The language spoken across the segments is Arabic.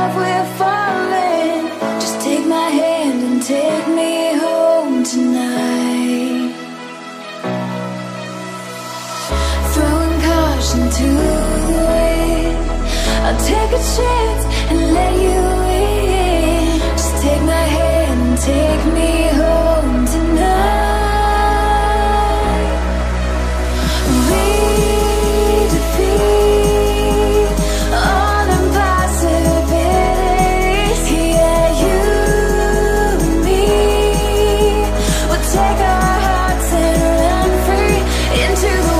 love, we're falling. Just take my hand and take me home tonight. Throwing caution to the wind, I'll take a chance and let you in. Just take my hand and take me home tonight. We defeat all impossibilities. Yeah, you and me, we'll take our hearts and run free into the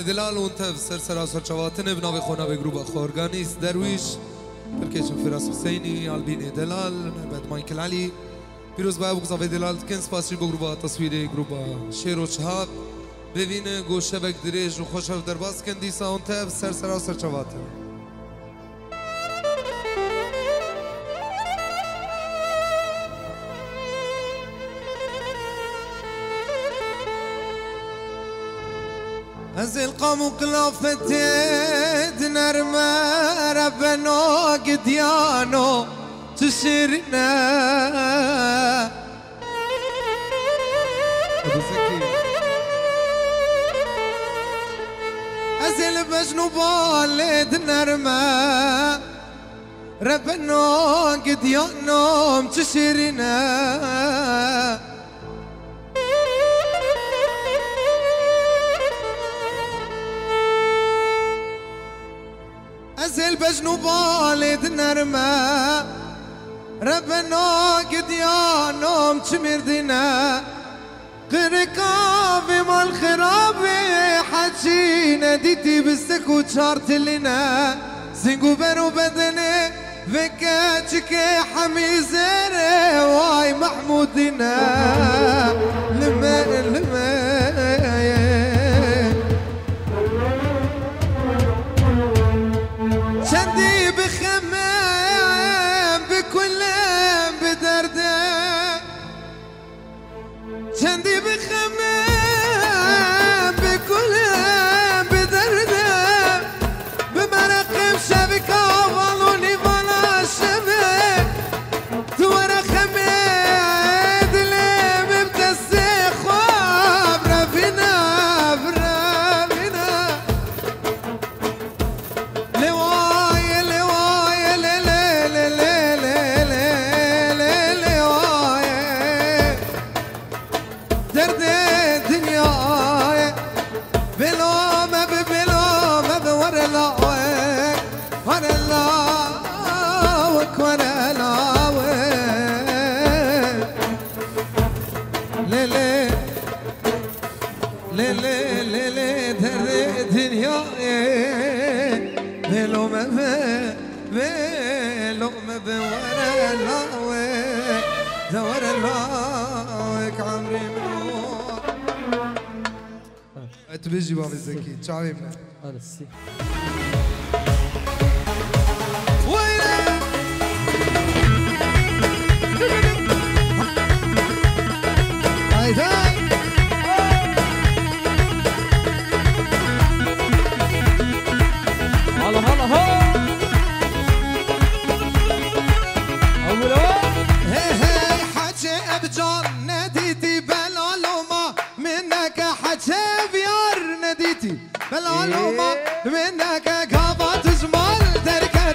دلال ونتف سرسرا سرچواتن بناوی خونا به گروه خورگانیس درویش ترکیش فراس حسینی آلبین دلال بعد مایکل علی پیروز با ابو زاوی دلال کنس پاسری به گروه تصویری گروه شیر و چهاب ببین گوشه بک دریج و خوشحال درباز کندیسا ونتف سرسرا سرچواتن از القام و قلافت نرمه ربنا قديانو تسرنا از البجنو بالد نرمه ربنا قديانو تسرنا البجنو بالد نرمه ربنا قديانهم تمردنا قرقابي مال خرابي حجي نديتي بستك وشارت لنا زنقو برو بدني فكاتك حميزري واي محمودنا لما شندي بخمام بكل بدرده شندي بخمام بكل بدرده بمرقم شبك أولوني فلا شبك تورا خميد اللي مبتسي خواب رفنا دور الله عمري منور اتبجي باب الزكي شعبي منه انا السي بالعلومة منك قابات زمال تركب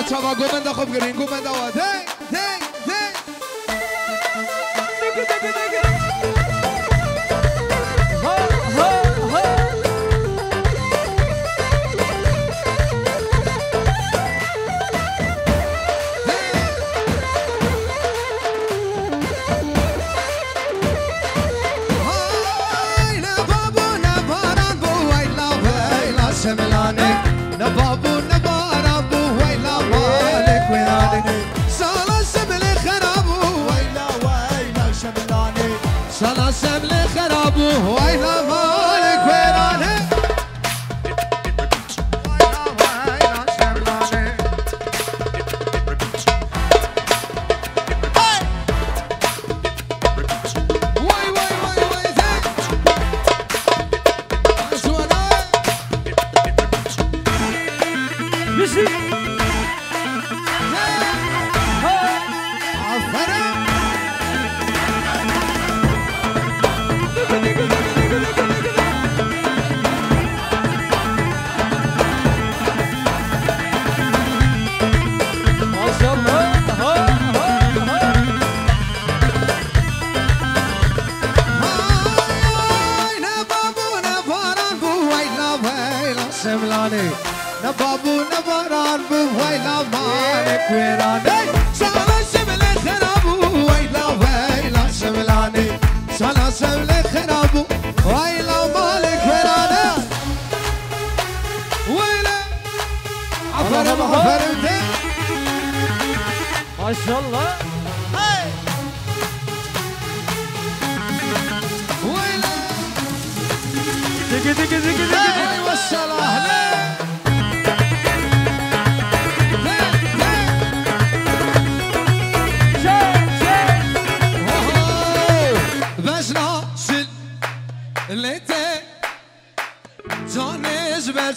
چاوا گومنده خوب گرین گومنده و دی دی دی ما شاء الله دقي دقي دقي دقي والصلاة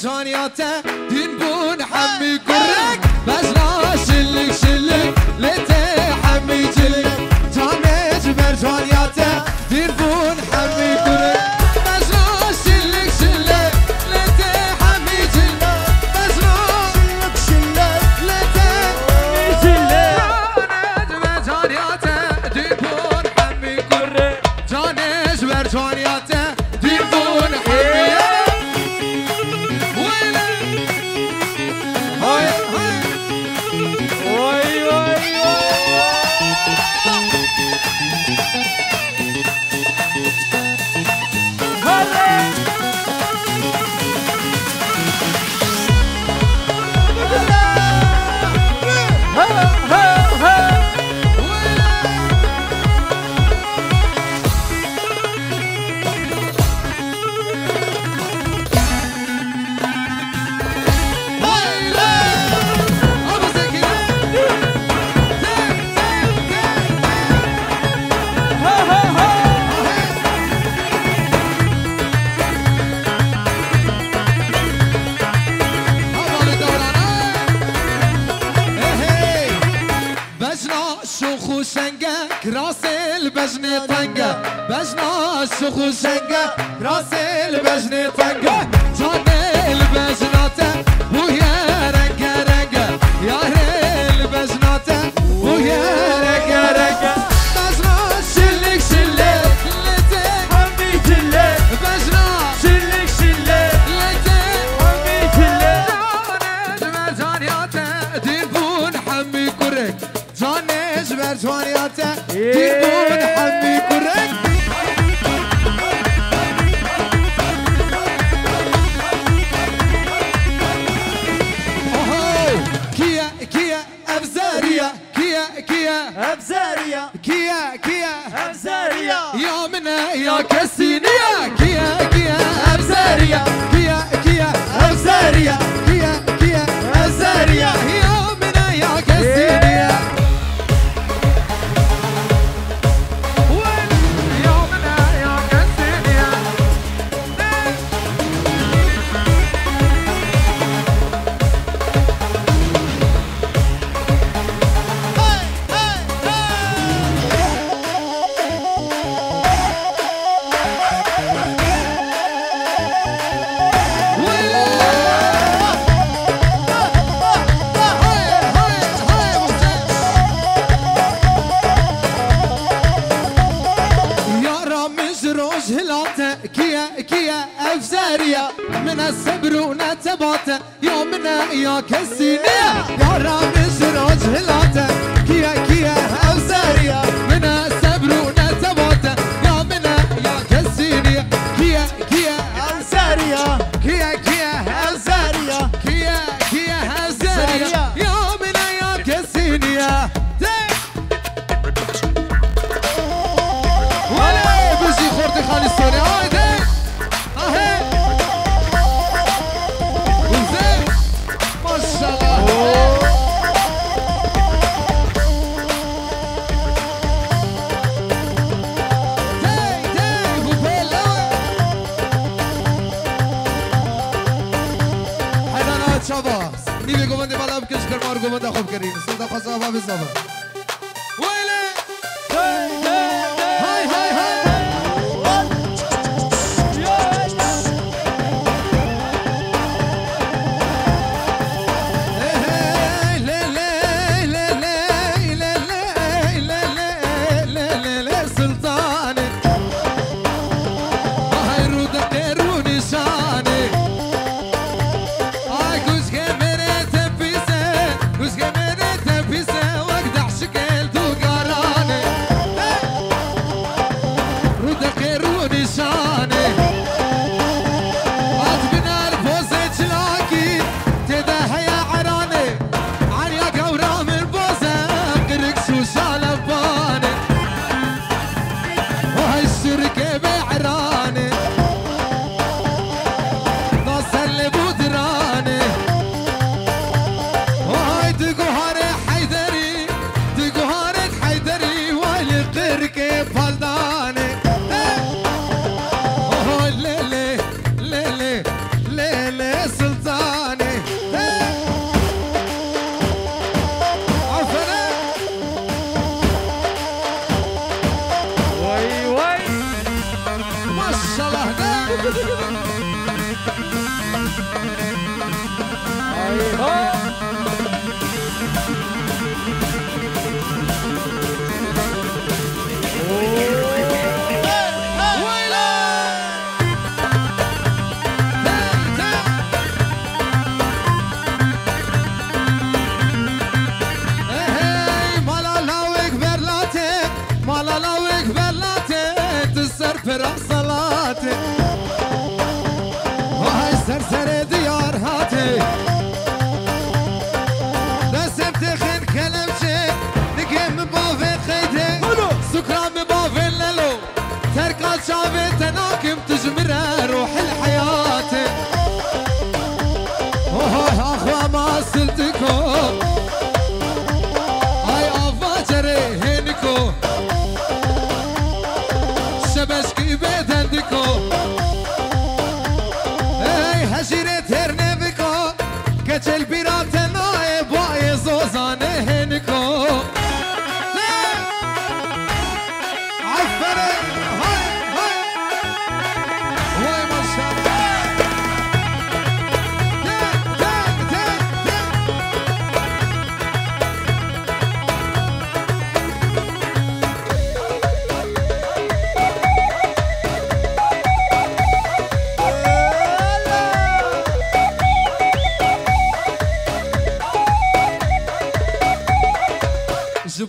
جانياته دين بون حمي كرك بزنا شلك شلك لتي حمي جلك جانيج برجانياته دين بون حمي كرك بزنا شلك شلك لتي حمي جلك بزنا شلك شلك لتي جلك جانيج برجانياته دين بون حمي كرك جانيج برجانياته دين بون حمي بجني طنقة بجنا الشخو شنقة راسي البجني طنقة جاني البجناته ويا رنقة رنقة يا هي البجناته ويا رنقة رنقة بجنا شلك شلك لتي حمي جلك بجنا شلك شلك لتي حمي جلك جاني جانياته دين بون حمي كرك جاني جبر جانياته دين بون حمي كرك كيا كيا أبزارية كيا كيا أبزارية كيا كيا أبزارية يا منا يا كسينية كيا كيا أبزارية كيا كيا أبزارية كيا كيا أبزارية يا منا يا كسينية كيا أفزاريا من الصبر ونتباته يومنا يا كسينيا يا رامز وجه لاته كيا أفزاريا من الصبر ونتباته يومنا يا كسينيا كيا أفزاريا كيا أفزاريا كيا أفزاريا يومنا يا كسينيا ولا بزي خورتي خالي السوري هايدي اهي وزين ما شاء الله حيدانات شباز نيبي قومندي بالا بكش كرمار قومندا خوب كرين سلطة خصابة بالزبا ويلي هاي هاي هاي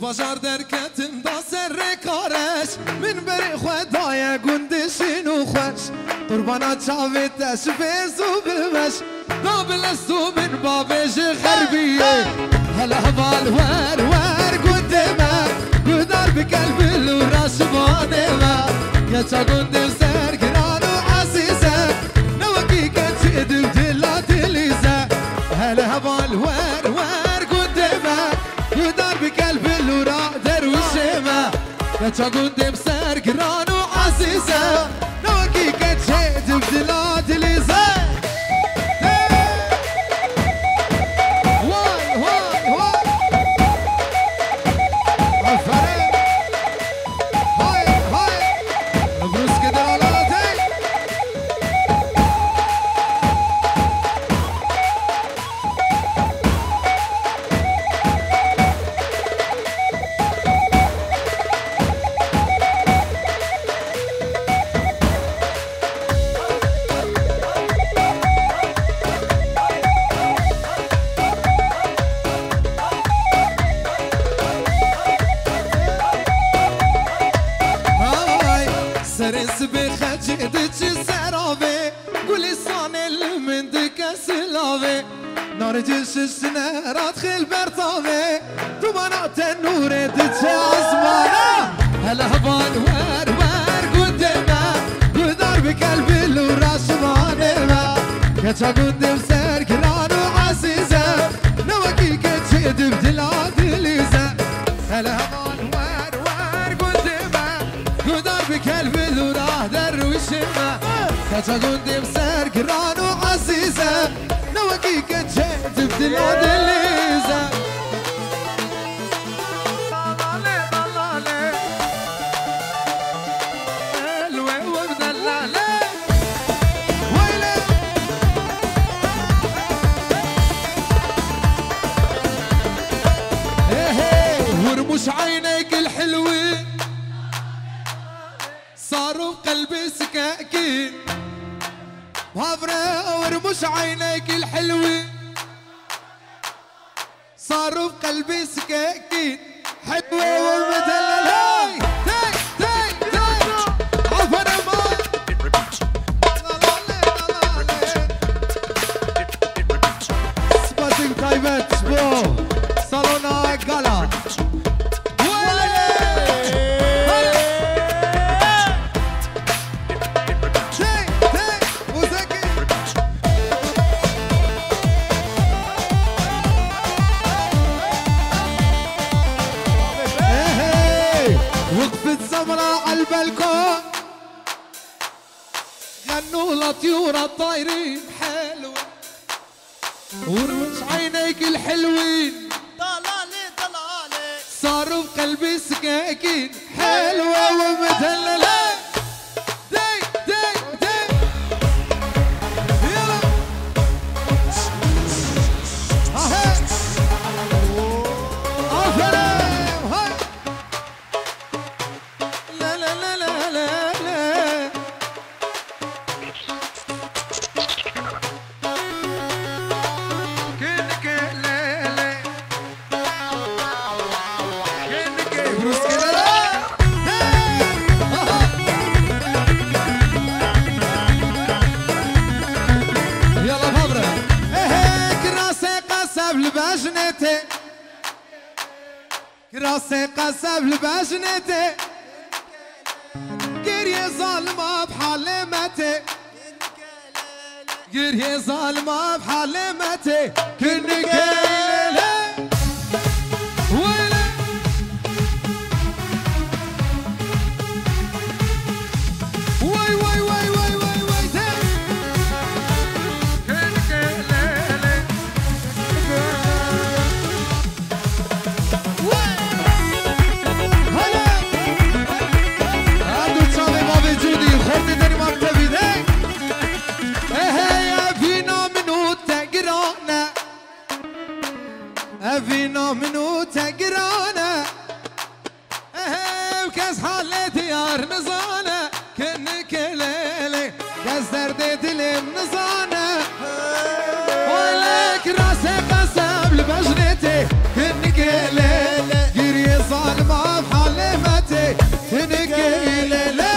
بازار دركتم دا سر کارش من بری خدای گندشین و خوش قربانا چاویتش بیزو بمش دا بلستو من بابش غربیه هلا هبال ور گندمه گدار بقلب الوراش بانمه یا چا گندم سرگران و عزیزه نوکی کنچی دو دلا دلیزه هلا هبال ور گندمه گدار بقلب الورا دروشمه یا چا گندم سرگران و عزیزه نوکی کنچی دو دلا دلیزه سرس بخجدك السرابي قولي صاني من دك سلافي نرجس السنارات خل برطابي طبانات النور دك عزمانة هلا هبان ور قدما قدر بقلبي الوراس مانما كتا قدم سر كران وعزيزة نوكي كتشد بدلاد ليزة هلا هبان ور قدما قدر بقلبي الوراه درويشما كتا قدم سر كران وعزيزة نوكي كتشد بدلاد ليزة ورموش عينيك الحلوين صاروا بقلبي سكاكين وهفرة ورموش عينيك الحلوين صاروا بقلبي سكاكين حلوة والمدللة تاي تاي تاي عفرة ما سباسينج تايبت سبو صالونا قالا وقفت سمراء على البلكون غنوا لطيور الطايرين حلوة ورمش عينيك الحلوين طلالي طلالي صاروا بقلبي سكاكين حلوة ومدللة داي داي داي يلا هاي أفرم هاي لا لا لا لا لا لا كنك لا لا كنك بروس كده يلا فبرة كراسي قصب لباجنتي كراسي قصب لباجنتي قرية ظالمة بحلمتي قرية ظالمة بحلمتي كنك ليلة ويلة وي وي وي وي وي وي كنك ليلة هلا هادو تصابي ما بيجوني خورتي داني ما بتبيدي ايه فينا منو تقرانا فينا منو تقرانا ايه وكاس حالي ديار نزانة كنك ليلي كاس دردي دلم نزانة ولك راسي قسم لبجنتي كنك ليلي قري ظالمة بحلمتي كنك ليلي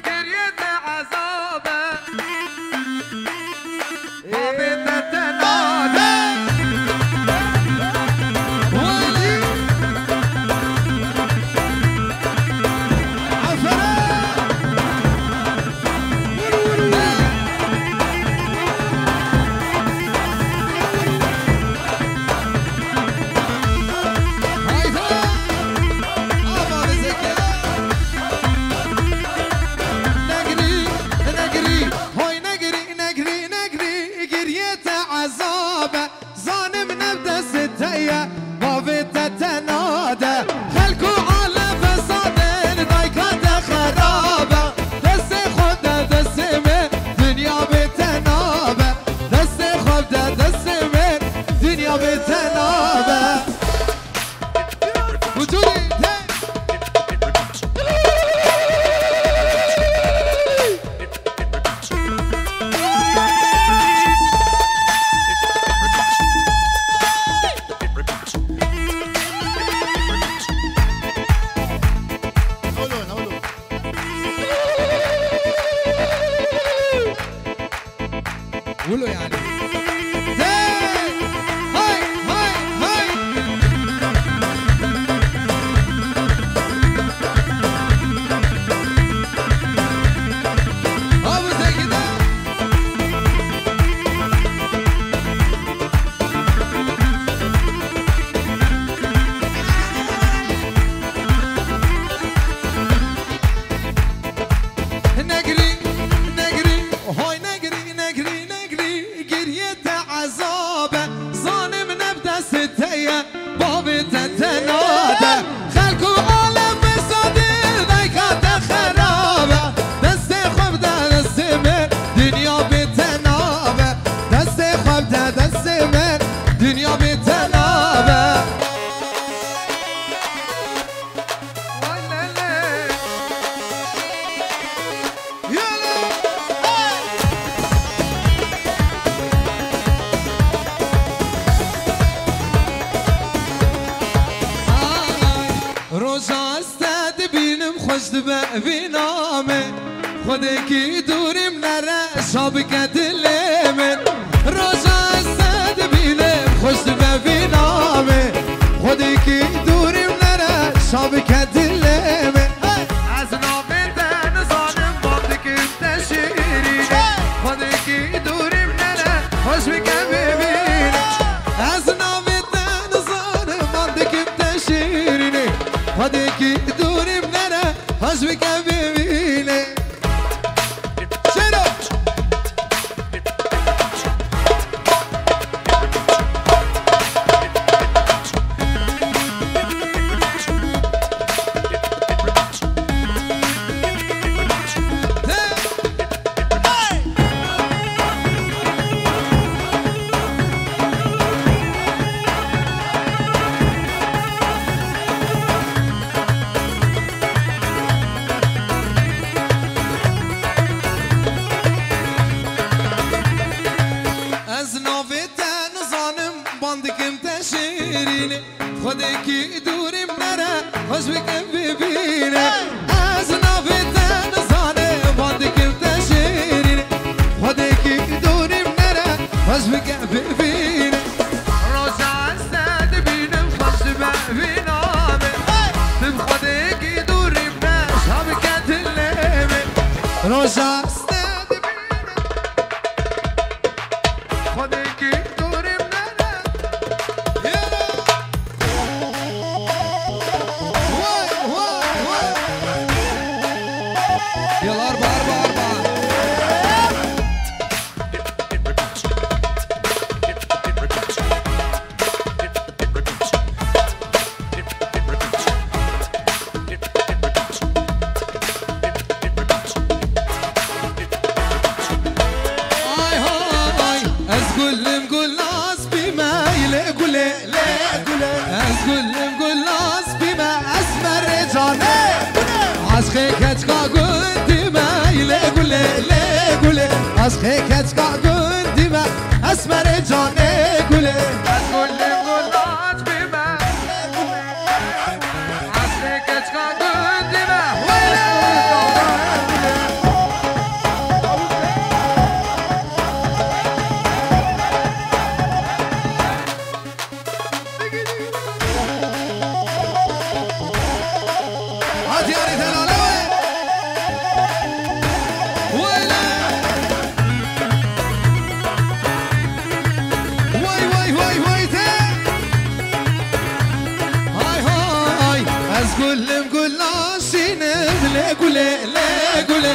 قريت عذابة عبيت تنادى ولي عفرة قولوا يعني هاي هاي هاي ابو زي كده نجري نجري هاي نجري نجري نجري قريت عذابه ظالم نبدا ستيه بابي تتنادى خلكو عالم بصدير ذيك خرابه دست خبده دست من دنيا بتنابه دست خبده دست من دنيا بتنابه روزا استاد بینم خوش به بینامه خودکی دوری منره شابک دل من روزا استاد بینم خوش به بینامه خودکی دوری منره شابک دل من از نابندن زانم بابدکی تشیرینه خودکی دوری منره خوش بکن ببینه از نابندن زانم بابدکی تشیرینه خودکی دوری منره خوش بکن ببینه چرا از ناویتن زانم باندکم تشیرینه خودکی دوریم نره خوش بکن ببینه از ناویتن زانم باندکم تشیرینه خودکی دوریم نره خوش بکن ببینه روزا استاد بینم خوش ببینامه تب خودکی دوریم نره شابکن دلمه روزا خودکی دوریم نره وای وای وای يلا أربعة أربعة أربعة آی های از گلم گلاس بیمه له گله له گله از گلم گلاس بیمه اسمر جانه از خیکت کا گندیمه له گله له گله از خیکت کا گندیمه اسمر جانه گله از گلم گلاس بیمه از خیکت کا گندیمه هاتياري دلاله ويلا واي واي واي واي تا هاي هاي ازقلم قلاشينم لا قولي لا قولي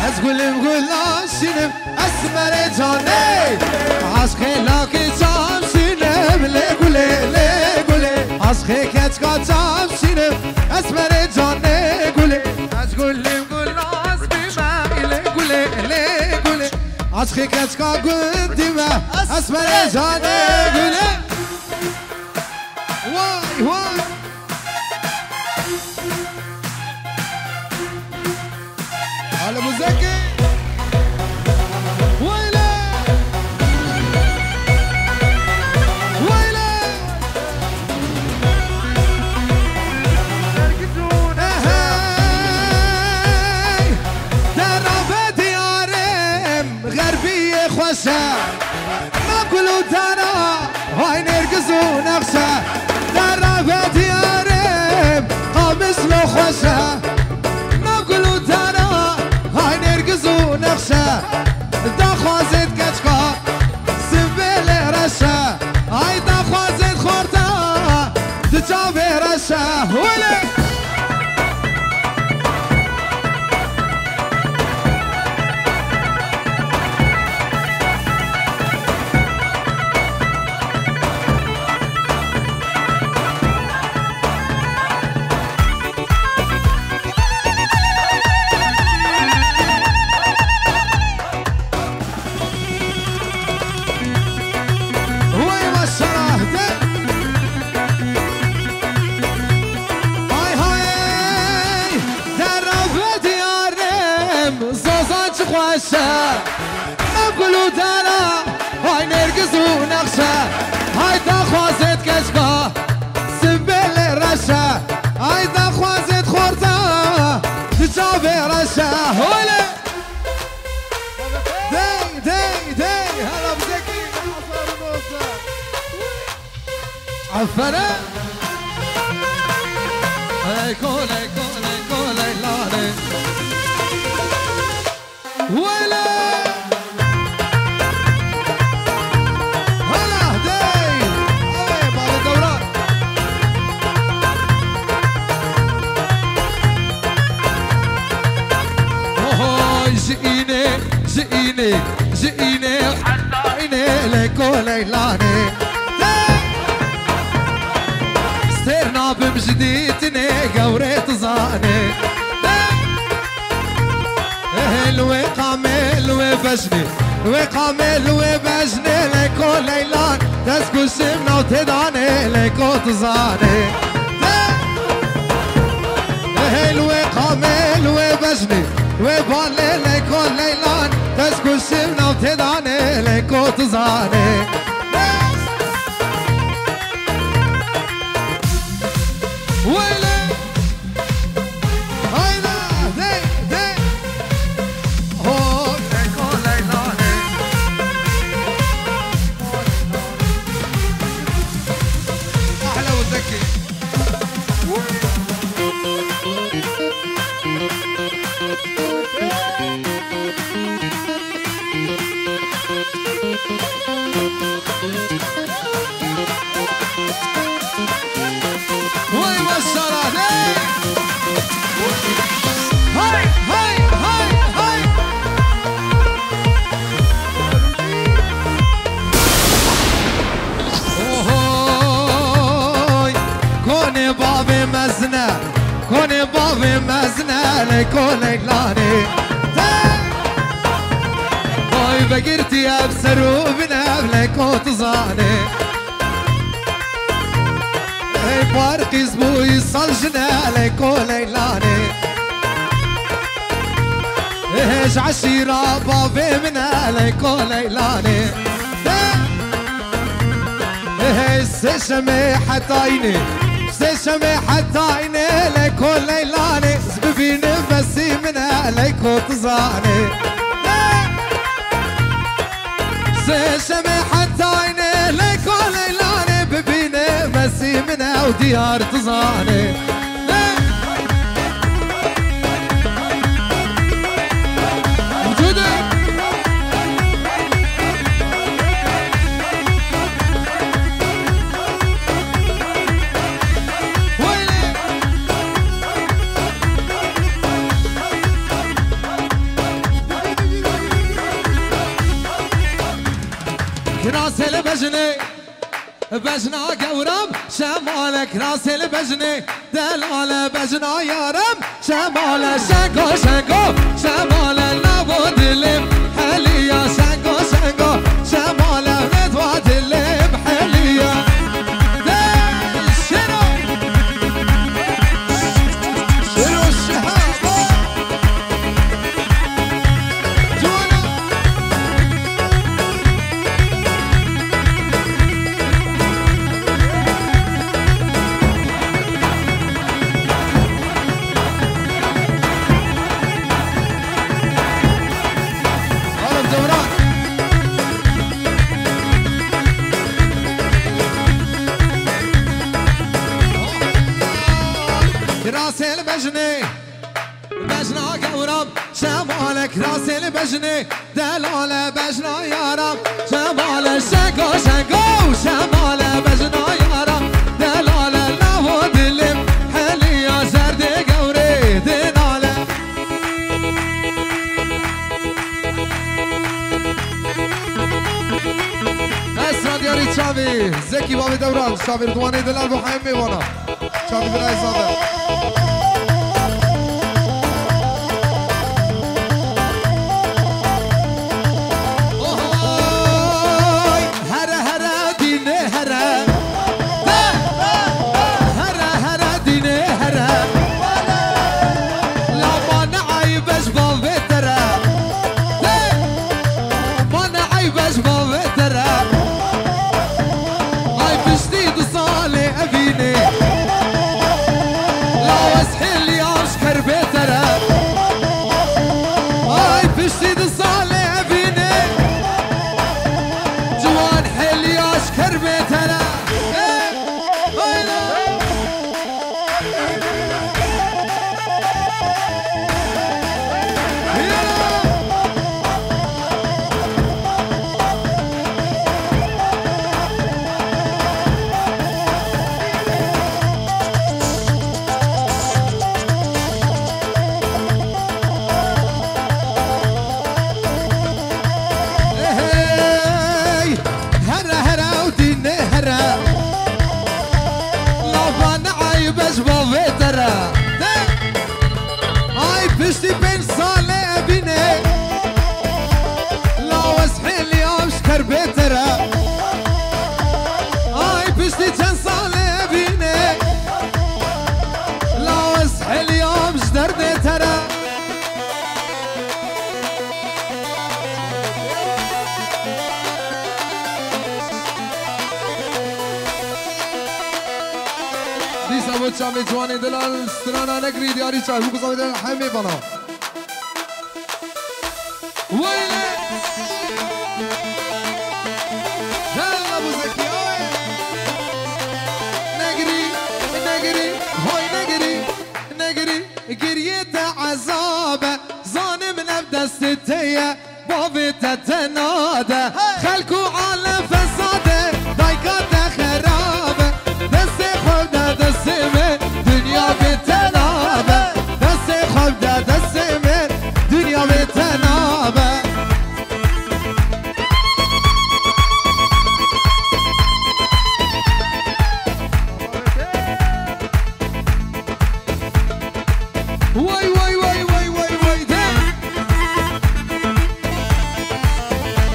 ازقلم قلاشينم اسمر جاني عشقي لاكي جامشينم لا قولي لا قولي عشقي كتكا جامشينم اسمر جاني قولي ازقلم قلاش بما لا قولي لا قولي عشقي كتكا قديمه اسمر جاني قولي واي واي على مزكي ويلا ويلا هاي درب ديارم غربية خوشة ترى هاي نرقص ونغشى درب ديارم قامس لو خوشه نقول ترى هاي نرقص ونغشى دخوازت كشكا سبل رشا هاي دخوازت خورتا تجابي رشا ولي نقولوا ترى هاي نرقص ونغشى هاي تخوازت كشكا سبل رشا هاي تخوازت خورتا تجابي رشا هولي دي هلا بزكي عفنا هاي كولي لاني ولا هلا داي بعد الدورات جئيني حتى ليكو ليلاني ستيرنا بمجديتني قوريت زاني الوقامل وبجني ليكو ليلان تسكو سمنا وتداني ليكو تزاني الوقامل وبجني ليكو ليلان تسكو سمنا وتداني ليكو تزاني ويلي كوني بابي مزنة ليكو ليلاني هاي بقرتي ابسر وبناب ليكو تزاني هاي بارقي زبوي صلجنا ليكو ليلاني ايش عشيرة بابي منا ليكو ليلاني ايش سشمي حتايني سشمي حتايني ليكو ليلاني زببيني بسي منا ليكو تزاني سشمي حتايني ليكو ليلاني ببيني بسي منا وديار تزاني راس البجني بجنا قورم شمالك راس البجني دلال بجنا يارم شمال شنقو شنقو شمال نبود اللي حليا شنقو شنقو شمال ندوات اللي بحليا شنو الشهامة البجني بجنا قورم شمالك راس البجني دلال بجنا يا رب شمال شقو شقو شمال بجنا يا رب دلال له دلم حلي يا زرد قوري دلاله اسرا دياري تشافي زكي بابي دوران شافي رضواني دلال وحيم ميوانا شافي دلال زاده شامي جواني دلال سترانا نقري دياري شاي وقصة بدل حمي بنا ويلي هلا ابو زكي نقري نقري هاي نقري نقري قريت عذابه ظالم نبدا ستيه بابي تتنادى خلكوا على فساده ضيقات خرابه دست خود دست من دنیا بتنابه دست خود دست من دنیا بتنابه وای وای وای وای وای وای ده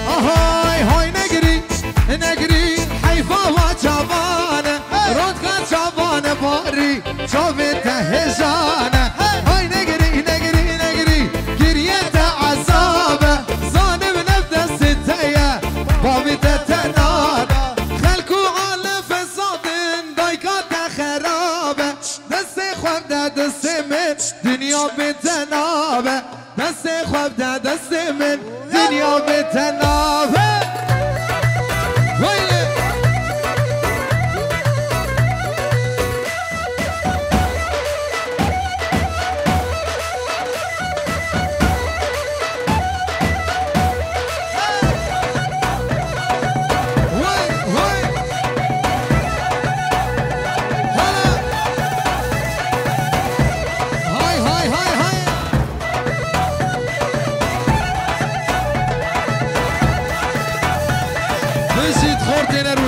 آهای های نگری نگری حیفا و چوانه رود کن چوانه باری چوبت هجانه های نگری نگری نگری گریت عذابه ظالم نبدا ستیه بابت تنابه خلکو عالم فسادن دایکات خرابه دست خواب ده دست من دنیا بتنابه دست خواب ده دست من دنیا بتنابه ویلی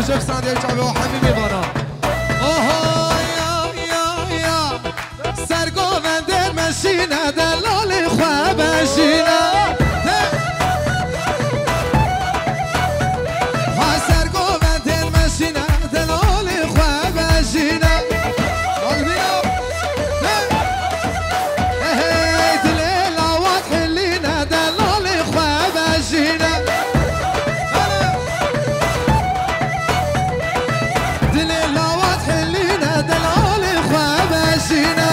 شوف صادق شعبي وحبيبي بنا اوه يا سرقو بندر مشينا دلال خواب مشينا ها سرقو بندر مشينا دلال خواب مشينا قلبينا هي دليل واضح لينا دلال خواب مشينا دلال خواب مشينا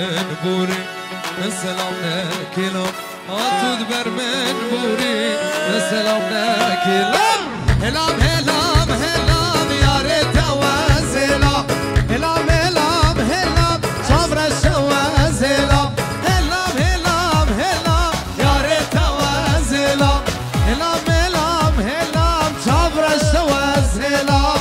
من بوري السلام نكلام عطود بر من بوري السلام نكلام هلام هلام هلام يا ريت وازلام هلام هلام هلام صبر الشواز هلام هلام هلام هلام يا ريت وازلام هلام هلام هلام صبر الشواز هلام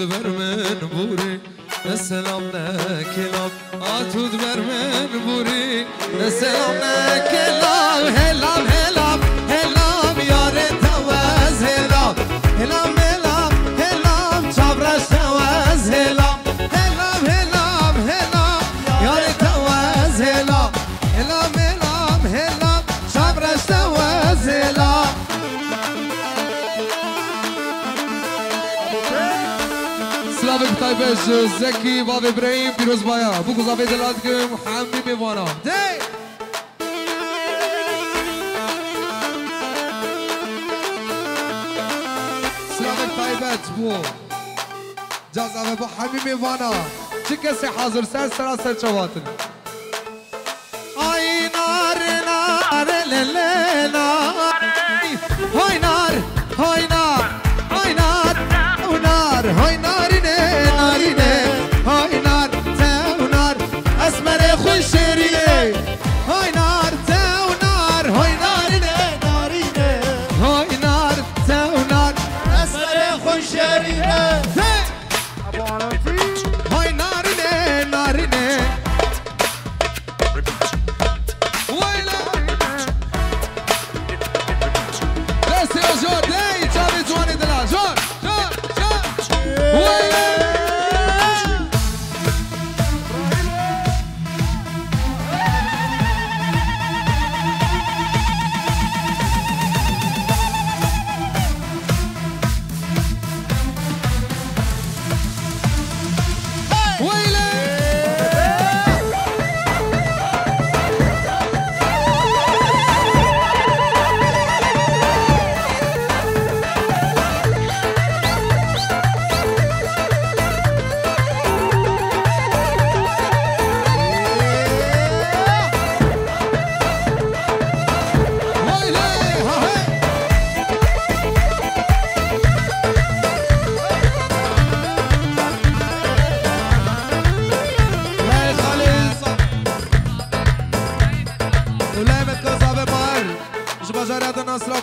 بر من بوری السلام نکلام آتود بر من بوری السلام نکلام هلام هلام هلام یار تواز هلام هلام هلام هلام چابرش تواز هلام هلام هلام هلام یار تواز هلام هلام هلام هلام چابرش تواز هلام سلامك طيبش زكي بابا ابراهيم بيروز بايا بوكو زافي دلاتكم حمي ميوانا دي سلامك طيبش بو جازافي بو حمي ميوانا چه کسی حاضر سر چواتن آی نار نار لله نار های نار های نار های نار نار های نارینه نارینه های نار تو نار اسمر خوش شیرینه های نار تو نار های نارینه نارینه های نار تو نار اسمر خوش شیرینه های نارینه نارینه ویلا دستی آجا دی چاوی جوانی دلا جان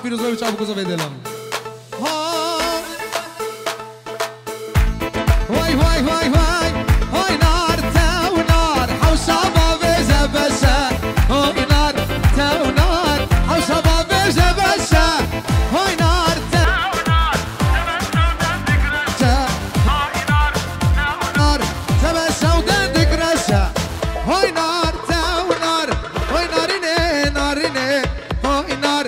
پیروزای چاپ کوزا بدلم وای وای وای وای های نار تو نار حوشا با وجه بشه های نار تو نار حوشا با وجه بشه های نار تو نار تبشه و دندک رشه های نار تو نار های نارینه نارینه های نار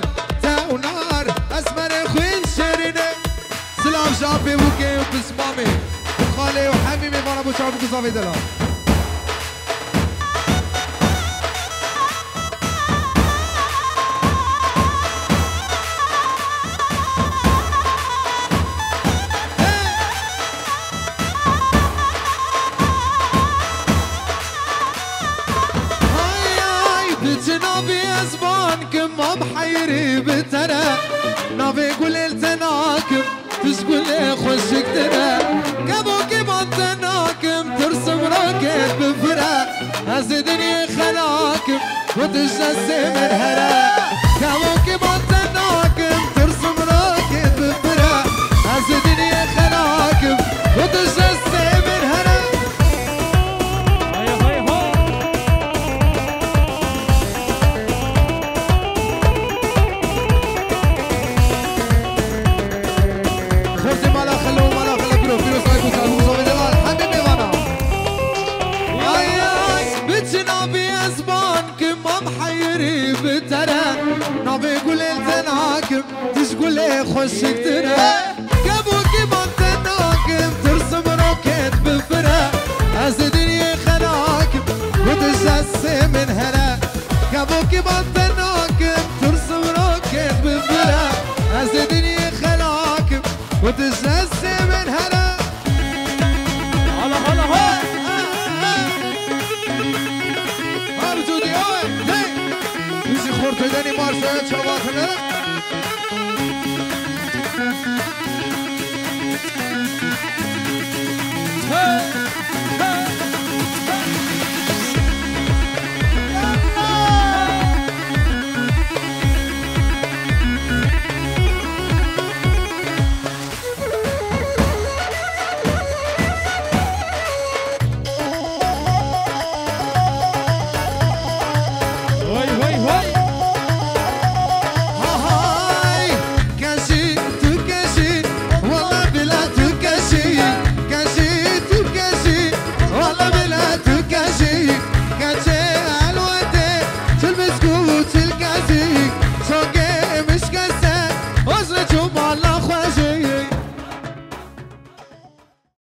ونار اسمر خوين شيرينه سلام شابي وكي وبسمامي وخالي وحميمي وانا ابو شعب وصافي دلال ما بحيري بترى نافي قول التناكم تشقول خوشك ترى كابوكي بطناكم ترسم راكت بفرا هز دنيا خلاكم وتجسي من هرا كابوكي بطناكم ترسم راكت بفرا هز دنيا خلاكم وتجسي من هرا نافي تناكم تشقولي خوشك ترى كابوكي ما تناكم ترسم روكيت بفرا أزدني خناكم وتجسي من هلا كابوكي ما تناكم ترسم روكيت بفرا أزدني خلاكم وتجسي من هلا هلا هلا هلا هرجودي اوه يجي خورتو داني مارسا شواتنا